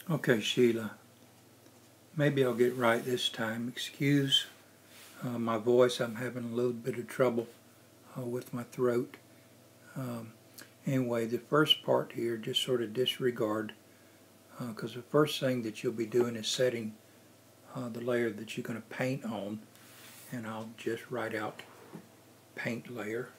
Okay, Sheila, maybe I'll get right this time. Excuse my voice. I'm having a little bit of trouble with my throat. Um, anyway, the first part here, just sort of disregard, because the first thing that you'll be doing is setting the layer that you're going to paint on, and I'll just write out paint layer.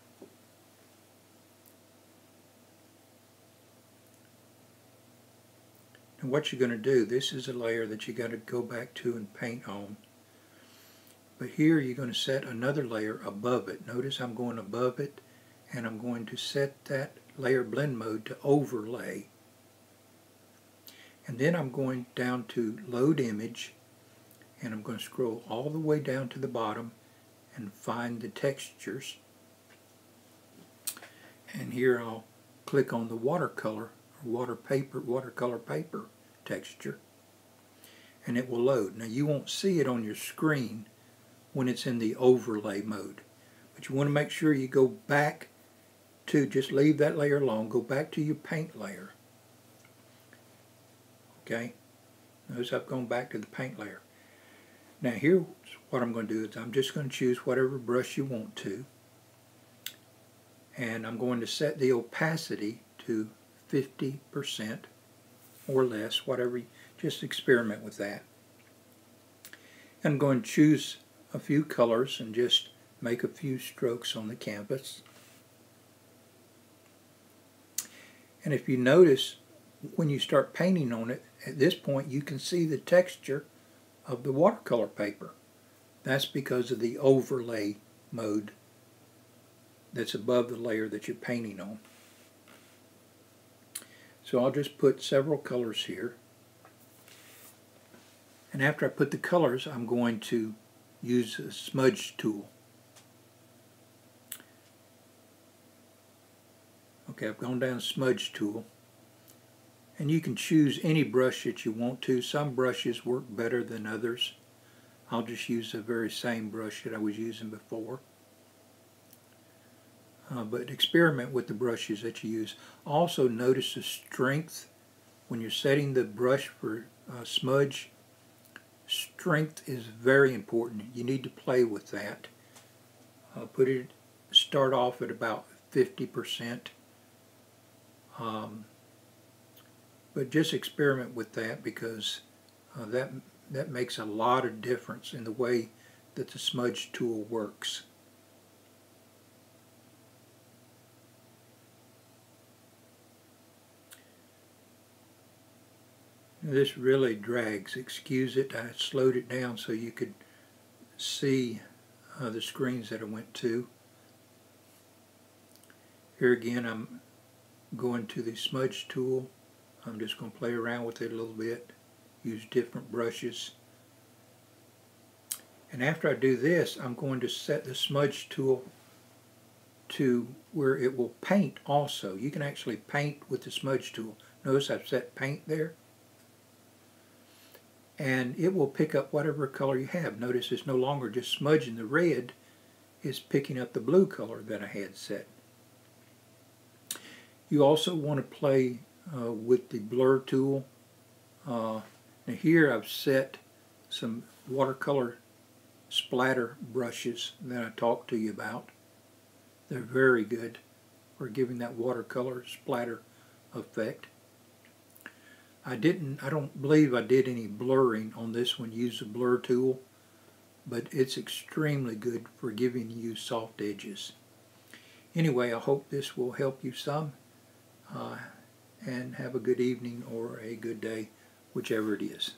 And what you're going to do, this is a layer that you got to go back to and paint on. But here you're going to set another layer above it. Notice I'm going above it, and I'm going to set that layer blend mode to overlay. And then I'm going down to load image, and I'm going to scroll all the way down to the bottom and find the textures. And here I'll click on the watercolor or watercolor paper texture, and it will load. Now you won't see it on your screen when it's in the overlay mode, but you want to make sure you go back to, just leave that layer alone, go back to your paint layer. Okay, notice I've gone back to the paint layer. Now here's what I'm going to do is I'm just going to choose whatever brush you want to, and I'm going to set the opacity to 50% or less, whatever, just experiment with that. I'm going to choose a few colors and just make a few strokes on the canvas. And if you notice, when you start painting on it, at this point you can see the texture of the watercolor paper. That's because of the overlay mode that's above the layer that you're painting on. So I'll just put several colors here. And after I put the colors, I'm going to use a smudge tool. Okay, I've gone down smudge tool. And you can choose any brush that you want to. Some brushes work better than others. I'll just use the very same brush that I was using before. But experiment with the brushes that you use. Also notice the strength when you're setting the brush for smudge. Strength is very important. You need to play with that. Start off at about 50%. But just experiment with that, because that makes a lot of difference in the way that the smudge tool works. This really drags. Excuse it. I slowed it down so you could see the screens that I went to. Here again, I'm going to the smudge tool. I'm just going to play around with it a little bit, use different brushes. And after I do this, I'm going to set the smudge tool to where it will paint also. You can actually paint with the smudge tool. Notice I've set paint there. And it will pick up whatever color you have. Notice it's no longer just smudging the red, it's picking up the blue color that I had set. You also want to play with the blur tool. Now here I've set some watercolor splatter brushes that I talked to you about. They're very good for giving that watercolor splatter effect. I don't believe I did any blurring on this one, use the blur tool, but it's extremely good for giving you soft edges. Anyway, I hope this will help you some, and have a good evening or a good day, whichever it is.